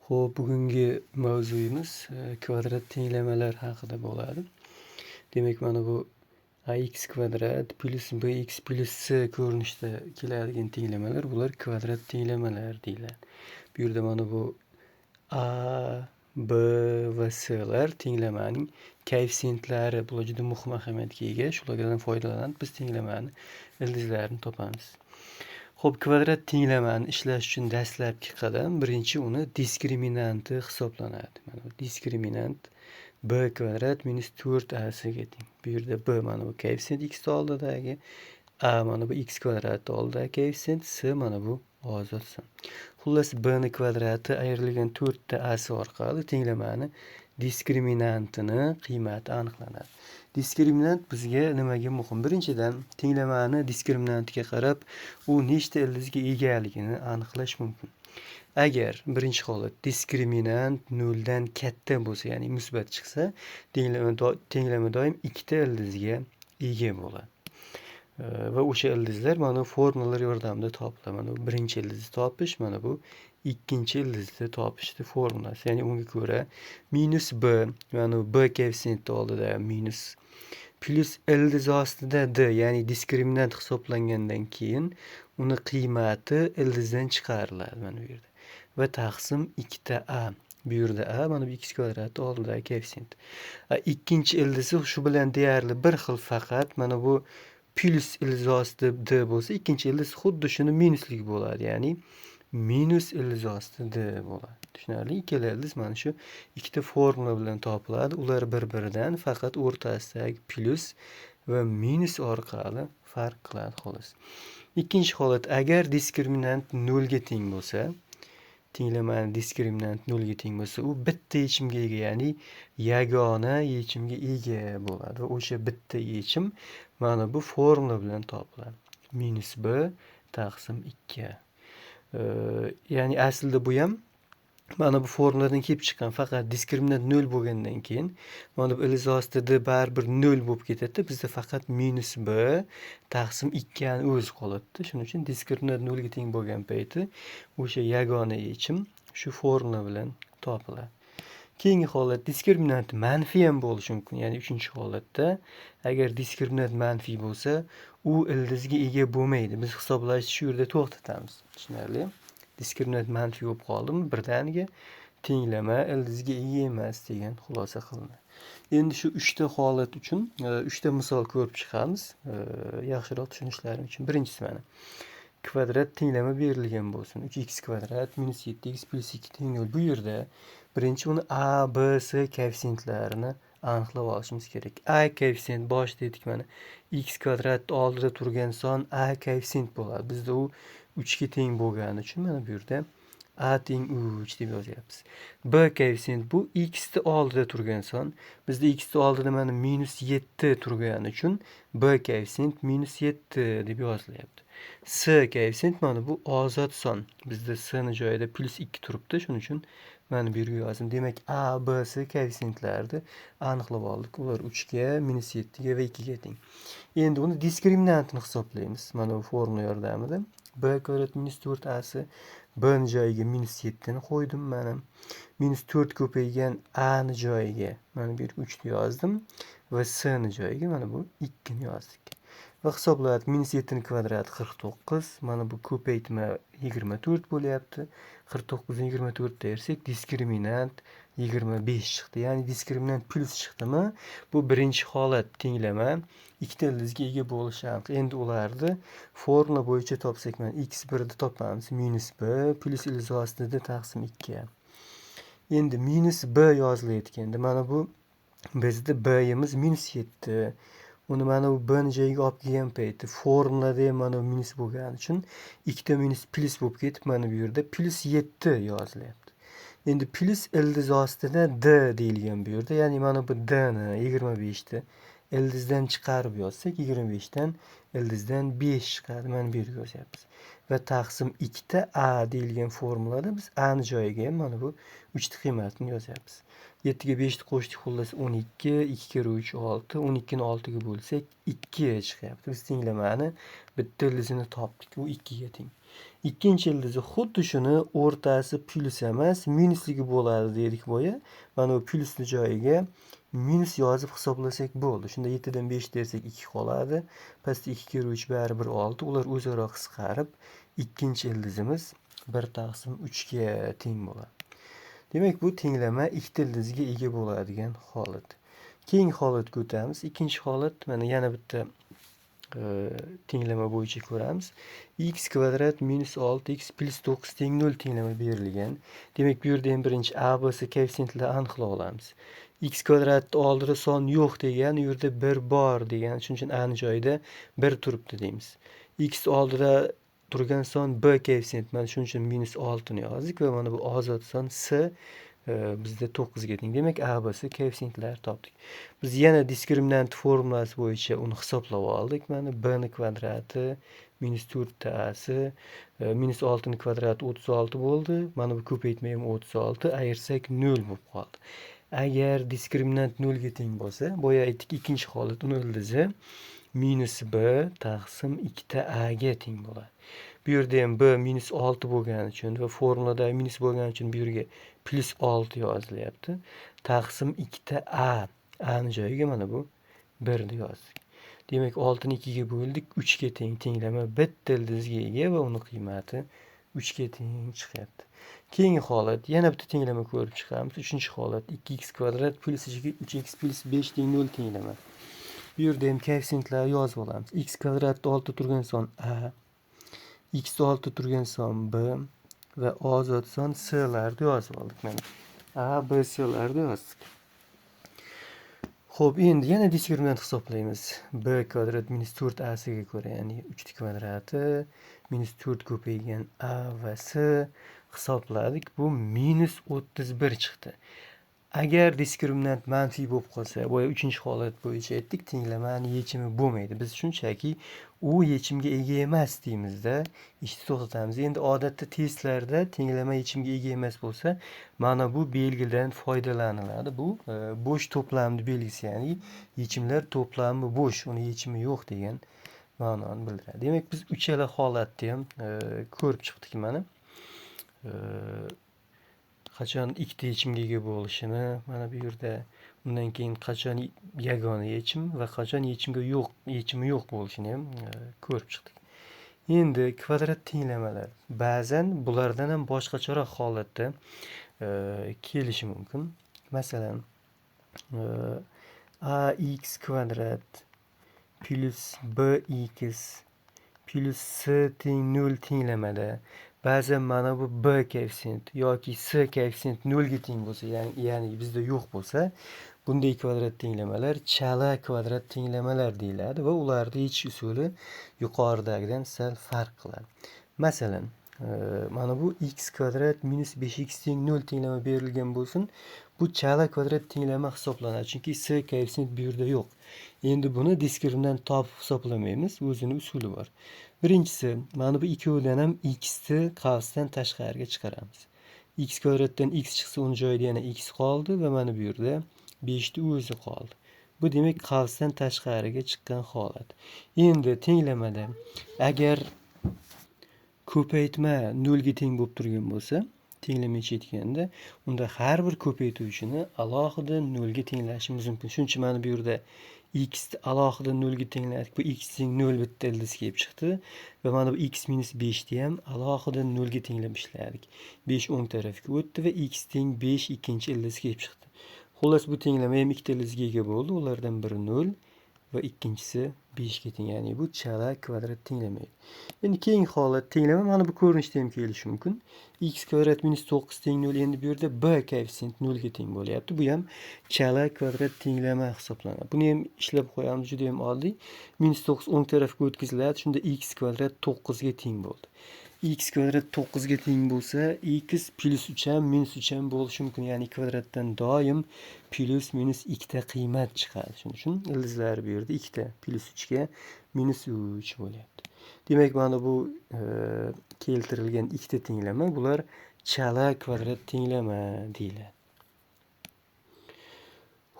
Xo'p, bugungi mavzuyimiz kvadrat tenglamalar haqida bo'ladi. Demak, mana bu ax kvadrat plus bx plus c ko'rinishda keladigan tenglamalar, bular kvadrat tenglamalar deyiladi. Bu yerda mana bu a, b va c'lar tenglamaning koeffitsentlari. Bular juda muhim ahamiyatga ega. Shulardan foydalanib biz tenglamani ildizlarini topamiz. Xo'p, kvadrat tenglamani ishlash uchun dastlabki qadam birinchi uni diskriminanti hisoblanadi. Mana bu diskriminant b kvadrat minus 4ac ga teng. Bu yerda b mana bu koeffitsient x oldidagi, a mana bu x kvadrat oldidagi koeffitsient, c mana bu ozod son. Xullas b ni kvadrati ayrilgan 4 ta ac orqali tenglamani diskriminantini qiymati aniqlanadi. Diskriminant bizga nimaga muhim? Birinchidan, tenglamani diskriminantiga qarab, u nechta ildizga egaligini aniqlash mumkin. Agar birinchi holat diskriminant 0 dan katta bo'lsa, ya'ni musbat chiqsa, tenglama doim ikkita ildizga ega bo'ladi. Va o'sha ildizlar mana bu formulalar yordamida topiladi. Mana bu birinchi ildizni topish, mana bu ikkinchi ildizni topishni formulasi. Ya'ni unga ko'ra minus b, mana bu b koeffitsiyenti oldida minus plus ildiz ostida d, ya'ni diskriminant hisoblangandan keyin uni qiymati ildizdan chiqariladi mana bu yerda. Va taqsim 2ta a. Bu yerda a mana bu x kvadrat oldidagi koeffitsient. Ikkinchi ildizi shu bilan deyarli bir xil, faqat mana bu plus ildiz ostida d bo'lsa, ikkinchi ildiz xuddi shuni minuslik bo'ladi. Ya'ni minus ildiz ostida d bo'ladi. Tushunarli? Ikkala ildiz mana shu ikkita formula bilan topiladi. Ular bir-biridan faqat o'rtasidagi plus va minus orqali farq qiladi xolos. Ikkinchi holat, agar diskriminant 0 ga teng bo'lsa, tenglamani diskriminant 0 ga teng bo'lsa, u bitta yechimga ega, ya'ni yagona yechimga ega bo'ladi. Va o'sha bitta yechim mana bu formula bilan topiladi. Minus b taqsim 2. Ya'ni aslida bu ham mana bu formuladan kelib chiqqan, faqat diskriminant 0 bo'lgandan keyin mana bu ildiz ostida baribir 0 bo'lib ketadi. Bizda faqat minus b taqsim 2 ni o'zi qoladi. Shuning uchun diskriminant 0 ga teng bo'lgan payti o'sha yagona yechim shu formula bilan topiladi. Keyingi holat, diskriminant manfiy ham bo'lishi mumkin. Ya'ni uchinchi holatda agar diskriminant manfiy bo'lsa, u ildizga ega bo'lmaydi. Biz hisoblashni shu yerda to'xtatamiz. Tushunarli? Diskriminant manfiy bo'lib qoldimi, birdaniga tenglama ildizga ega emas degan xulosa qilinadi. Endi shu 3 ta holat uchun 3 ta misol ko'rib chiqamiz, yaxshiroq tushunishlari uchun. Birinchisi mana kvadrat tenglama berilgan bo'lsin. 3x kvadrat minus 7x plus 2 teng 0. Bu yerda birinchi uni a, b, c koeffitsiyentlarini aniqlab olishimiz kerak. A koeffitsient boshida aytdik, mana x kvadrat oldida turgan son a koeffitsient bo'ladi. Bizda u 3 ga teng bo'lgani uchun mana bu yerda a teng 3 deb yozyapmiz. B koeffitsient bu x ni oldida turgan son. Bizda x ni oldida mana minus 7 turgani uchun b koeffitsient minus 7 deb yozilyapti. C koeffitsient mana bu ozod son. Bizda c ni joyida plus 2 turibdi. Shuning uchun mana bu yerga yozdim. Demak, a, b, c koeffitsiyentlarini aniqlab oldik. Ular 3 ga, minus 7 ga va 2 ga teng. Endi uni diskriminantini hisoblaymiz. Mana bu formula yordamida. B kvadrat minus 4ac, b ni joyiga minus 7 ni qo'ydim mana. Minus 4 ko'paygan a ni joyiga mana bu yerga 3 ni yozdim va c ni joyiga mana bu 2 ni yozdik. Va hisoblayapti. Minus 7 ni kvadrati 49, mana bu ko'paytma 24 bo'lyapti. 49 ni 24 dersak, diskriminant 25 chiqdi. Ya'ni diskriminant plus chiqdimi? Bu birinchi holat tenglama ikkita ildizga ega bo'lishi aniq. Endi ularni formula bo'yicha topsak, mana x1 ni topamiz. Minus b plus ildiz ostida taqsim 2. Endi minus b yozilayotganda mana bu bizda b-imiz minus 7. Uni mana bu b ni joyiga olib kelgan payti formulada ham mana bu minus bo'lgani uchun ikkita minus plus bo'lib ketib, mana bu yerda plus 7 yozilyapti. Endi plus ildiz ostida d deyilgan bu yerda. Ya'ni mana bu d ni 25 ni ildizdan chiqarib yozsak, 25 dan ildizdan 5 chiqadi. Mana bu yerga yozyapmiz. Va taqsim 2 ta a deyilgan formulada biz a ni joyiga ham mana bu 3 ta qiymatini yozyapmiz. 7 ga 5 ni qo'shdik, xullas 12, 2 kere 3 6, 12 ni 6 ga bo'lsak 2 chiqyapti. Biz tenglamani bitta ildizini topdik, u 2 ga teng. Ikkinchi ildizi xuddi shuni o'rtasi plyus emas, minusligi bo'ladi dedik boya. Mana bu plyusni joyiga minus yozib hisoblasak bo'ldi. Shunda 7 dan 5 dersek 2 qoladi. Pastda 2 kir 3 baribir 6. Ular o'zaro qisqarib, ikkinchi ildizimiz 1/3 ga teng bo'ladi. Demak, bu tenglama ikkita ildizga ega bo'ladigan holat. Keyingi holatga o'tamiz. Ikkinchi holat mana yana bitta tenglama bo'yicha ko'ramiz. X kvadrat minus 6x plus 9 teng 0 tenglama berilgan. Demak, bu yerda ham birinchi a, b, c koeffitsiyentlarni aniqlab olamiz. X kvadratni oldida son yo'q degan, u yerda 1 bor degan, shuning uchun a ni joyida 1 turibdi deymiz. X oldida turgan son b koeffitsient, mana shuning uchun minus 6 ni yozdik va mana bu ozod son c bizda 9 ga teng. Demak, a, b, c koeffitsiyentlarni topdik. Biz yana diskriminant formulasi bo'yicha uni hisoblab oldik. Mana b ni kvadrati minus 4ac minus 6 ni kvadrati 36 bo'ldi. Mana bu ko'paytma ham 36, ayirsak 0 bo'lib qoldi. Agar diskriminant 0 ga teng bo'lsa, boya aytdik, ikkinchi holat uni ildizi minus b taqsim 2a ga teng bo'ladi. Bu yerda ham b minus 6 bo'lgani uchun va formulada minus bo'lgani uchun bu yerga plus 6 yozilyapti. Taqsim 2a. A ni joyiga mana bu 1 ni yozdik. Demak, 6 ni 2 ga bo'ldik, 3 ga teng tenglama bitta ildizga ega va uni qiymati 3 ga teng chiqyapti. Keyingi holat yana bitta tenglama ko'rib chiqamiz. Uchinchi holat 2x kvadrat plus 3x plus 5 teng 0 tenglama. Bu yerda ham koeffitsiyentlarni yozib olamiz. X kvadratda oldida turgan son a, x oldida turgan son b va ozod son c'larni yozib oldik. Mana a, b, c'larni yozdik. Xo'p, endi yana diskriminant hisoblaymiz. b kvadrat minus 4ac ga ko'ra, ya'ni 3 kvadrati minus 4 ko'paygan a va c hisobladik. Bu minus 31 chiqdi. Agar diskriminant manfiy bo'lib qolsa, boya 3-holat bo'yicha aytdik, tenglamani yechimi bo'lmaydi. Biz shunchaki u yechimga ega emas deymizda, ishni to'xtatamiz. Endi odatda testlarda tenglama yechimga ega emas bo'lsa, mana bu belgidan foydalaniladi. Bu bo'sh to'plamni belgisi, ya'ni yechimlar to'plami bo'sh, uni yechimi yo'q degan ma'noni bildiradi. Demak, biz uchala holatni ham ko'rib chiqdik mana. Qachon ikkita yechimga ega bo'lishini, mana bu yerda, undan keyin qachon yagona yechim va qachon yechimi yo'q bo'lishini ham ko'rib chiqdik. Endi kvadrat tenglamalar ba'zan bulardan ham boshqacharoq holatda kelishi mumkin. Masalan, ax kvadrat plus bx plus c teng 0 tenglamada ba'zan mana bu b koeffitsient yoki c koeffitsient 0 ga teng bo'lsa, ya'ni bizda yo'q bo'lsa, bunday kvadrat tenglamalar chala kvadrat tenglamalar deyiladi va ularni yechish usuli yuqoridagidan sal farq qiladi. Masalan, mana bu x kvadrat minus 5x teng 0 tenglama berilgan bo'lsin, bu chala kvadrat tenglama hisoblanadi, chunki c koeffitsient bu yerda yo'q. Endi buni diskriminant topib hisoblamaymiz, o'zini usuli bor. Birinchisi, mana bu ikkovidan ham x ni qavsdan tashqariga chiqaramiz. X kvadratdan x chiqsa, uni joyida yana x qoldi va mana bu yerda 5 ni o'zi qoldi. Bu demak qavsdan tashqariga chiqqan holat. Endi tenglamada agar ko'paytma 0 ga teng bo'lib turgan bo'lsa, tenglama yetganda, unda har bir ko'paytuvchini alohida 0 ga tenglashimiz mumkin. Shuning uchun mana bu yerda x alohida 0 ga tengladik. Bu x teng 0 bitta ildiz kelib chiqdi va mana bu x minus 5 ni ham alohida 0 ga tenglab ishladik. 5 o'ng tarafga o'tdi va x teng 5 ikkinchi ildiz kelib chiqdi. Xullas, bu tenglama ham ikkita ildizga ega bo'ldi. Ulardan biri 0 va ikkinchisi 5 ga teng. Ya'ni bu chala kvadrat tenglama edi. Endi keyingi holat tenglama mana bu ko'rinishda ham kelishi mumkin. X kvadrat minus 9 teng 0. Endi bu yerda b koeffitsient 0 ga teng bo'lyapti. Bu ham chala kvadrat tenglama hisoblanadi. Buni ham ishlab qo'yamiz, juda ham oddiy. Minus 9 o'ng tarafga o'tkaziladi. Shunda x kvadrat 9 ga teng bo'ldi. X kvadrat 9 ga teng bo'lsa, x plus 3 ham minus 3 ham bo'lishi mumkin. Ya'ni kvadratdan doim plus minus ikkita qiymat chiqadi. Shuning uchun ildizlar bu yerda ikkita, plus 3 ga minus 3 bo'lyapti. Demak, mana bu keltirilgan ikkita tenglama, bular chala kvadrat tenglama deyiladi.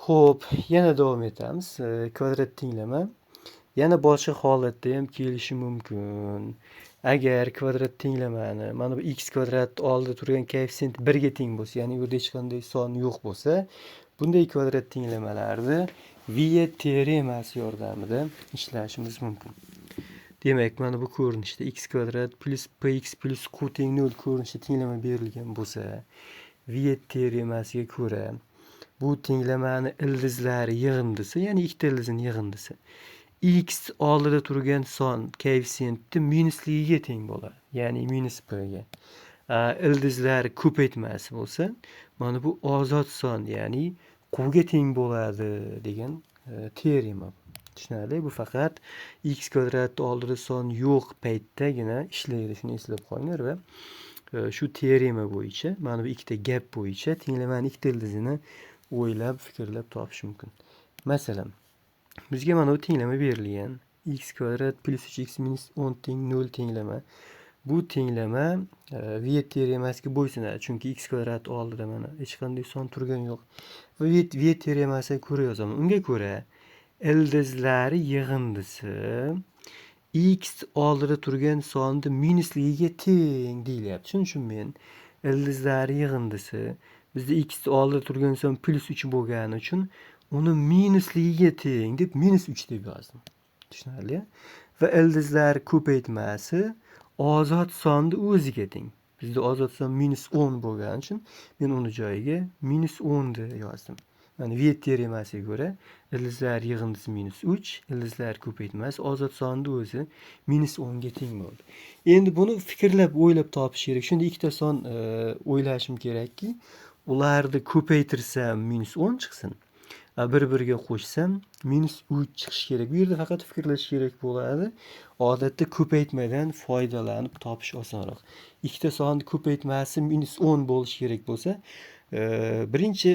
Xo'p, yana davom etamiz. Kvadrat tenglama yana boshqa holatda ham kelishi mumkin. Agar kvadrat tenglamani mana bu x kvadrat oldida turgan koeffitsient 1 ga teng bo'lsa, ya'ni u yerda hech qanday son yo'q bo'lsa, bunday kvadrat tenglamalarni Viet teoremasi yordamida ishlashimiz mumkin. Demak, mana bu ko'rinishda x kvadrat plus px plus q teng 0 ko'rinishda tenglama berilgan bo'lsa, Viet teoremasiga ko'ra bu tenglamani ildizlari yig'indisi, ya'ni ikkita ildizning yig'indisi x oldida turgan son koeffitsiyenti minusligiga teng bo'ladi, ya'ni minus p ga. Ildizlar ko'paytmasi bo'lsa, mana bu ozod son, ya'ni q ga teng bo'ladi degan teorema. Tushunarli? Bu faqat x kvadrat oldida son yo'q paytdagina ishlaydi. Shuni eslab qolinglar va shu teorema bo'yicha, mana bu ikkita gap bo'yicha tenglamani ikkita ildizini o'ylab, fikrlab topish mumkin. Masalan, bizga mana bu tenglama berilgan. X kvadrat plus 3x minus 10 teng 0 tenglama. Bu tenglama Viet teoremasiga bo'ysunadi. Chunki x kvadrat oldida mana hech qanday son turgani yo'q. Va Viet teoremasiga ko'ra yozaman. Unga ko'ra ildizlari yig'indisi x oldida turgan sonni minusligiga teng deyilyapti. Shuning uchun men ildizlari yig'indisi bizda x oldida turgan son plus 3 bo'lgani uchun uni minusligiga teng deb minus 3 deb yozdim. Tushunarli? Va ildizlar ko'paytmasi ozod sonni o'ziga teng. Bizda ozod son minus 10 bo'lgani uchun men uni joyiga minus 10 deb yozdim. Yani Viet teoremasiga ko'ra ildizlar yig'indisi minus 3, ildizlar ko'paytmasi ozod sonni o'zi minus 10 ga teng bo'ldi. Endi buni fikrlab, o'ylab topish kerak. Shunda ikkita son o'ylashim kerakki, ularni ko'paytirsam minus 10 chiqsin. Bir-biriga qo'shsam minus 3 chiqishi kerak. Bu yerda faqat fikrlash kerak bo'ladi. Odatda ko'paytmadan foydalanib topish osonroq. Ikkita sonni ko'paytmasi minus 10 bo'lishi kerak bo'lsa, birinchi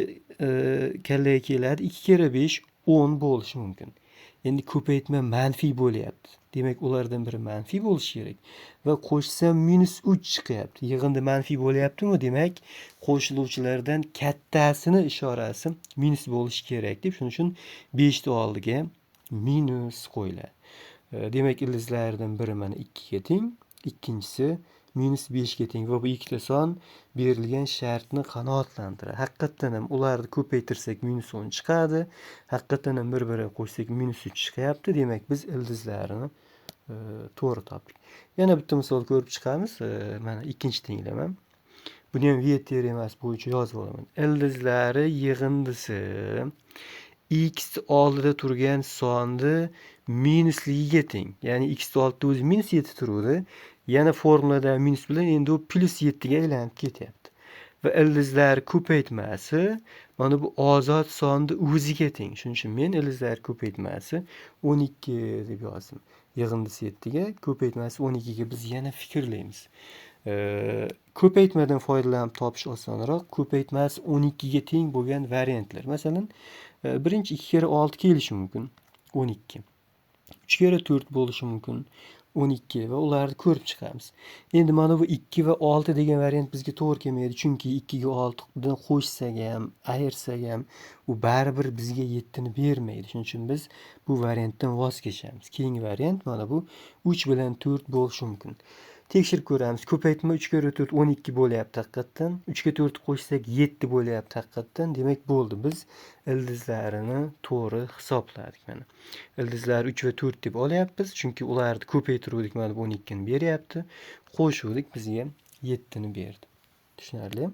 kallaga keladi 2 kere 5 10 bo'lishi mumkin. Endi ko'paytma manfiy bo'lyapti. Demak, ulardan biri manfiy bo'lishi kerak. Va qo'shsam minus 3 chiqyapti. Yig'indi manfiy bo'lyaptimi? Demak, qo'shiluvchilardan kattasini ishorasi minus bo'lishi kerak deb, shuning uchun 5 ni oldiga minus qo'yiladi. Demak, ildizlardan biri mana 2 ga teng, ikkinchisi minus 5 ga teng va bu ikkita son berilgan shartni qanoatlantiradi. Haqiqatan ham ularni ko'paytirsak minus 10 chiqadi. Haqiqatan ham bir-biriga qo'shsak minus 3 chiqyapti. Demak, biz ildizlarini to'g'ri topdik. Yana bitta misol ko'rib chiqamiz. Mana ikkinchi tenglama. Buni ham Viet teoremasi bo'yicha yozib olaman. Ildizlari yig'indisi x oldida turgan sonni minusligiga teng. Ya'ni x oldida o'zi minus 7 turuvdi. Yana formulada minus bilan endi u plus 7 ga aylanib ketyapti. Va ildizlar ko'paytmasi mana bu ozod sonni o'ziga teng. Shuning uchun men ildizlar ko'paytmasi 12 deb yozdim. Yig'indisi 7 ga, ko'paytmasi 12 ga biz yana fikrlaymiz. Ko'paytmadan foydalanib topish osonroq. Ko'paytmasi 12 ga teng bo'lgan variantlar. Masalan, birinchi 2 kere 6 kelishi mumkin. 12. 3 kere 4 bo'lishi mumkin. 12 va ularni ko'rib chiqamiz. Endi mana bu 2 va 6 degan variant bizga to'g'ri kelmaydi. Chunki 2 ga 6 dan qo'shsak ham, ayirsak ham u baribir bizga 7 ni bermaydi. Shuning uchun biz bu variantdan voz kechamiz. Keyingi variant mana bu 3 bilan 4 bo'lishi mumkin. Tekshirib ko'ramiz. Ko'paytma 3 kere 4 12 bo'lyapti haqiqatan. 3 ga 4 qo'shsak 7 bo'lyapti haqiqatan. Demak, bo'ldi. Biz ildizlarini to'g'ri hisobladik mana. Ildizlar 3 va 4 deb olyapmiz. Chunki ularni ko'paytiruvdik, mana bu 12 ni beryapti. Qo'shuvdik, bizga 7 ni berdi. Tushunarli?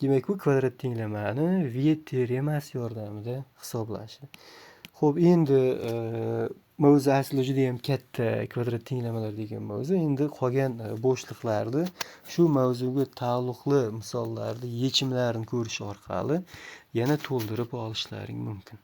Demak, bu kvadrat tenglamani Viet teoremasi yordamida hisoblashdi. Xo'p, endi mavzu asli juda ham katta, kvadrat tenglamalar degan mavzu. Endi qolgan bo'shliqlarni shu mavzuga taalluqli misollarni yechimlarini ko'rish orqali yana to'ldirib olishlaring mumkin.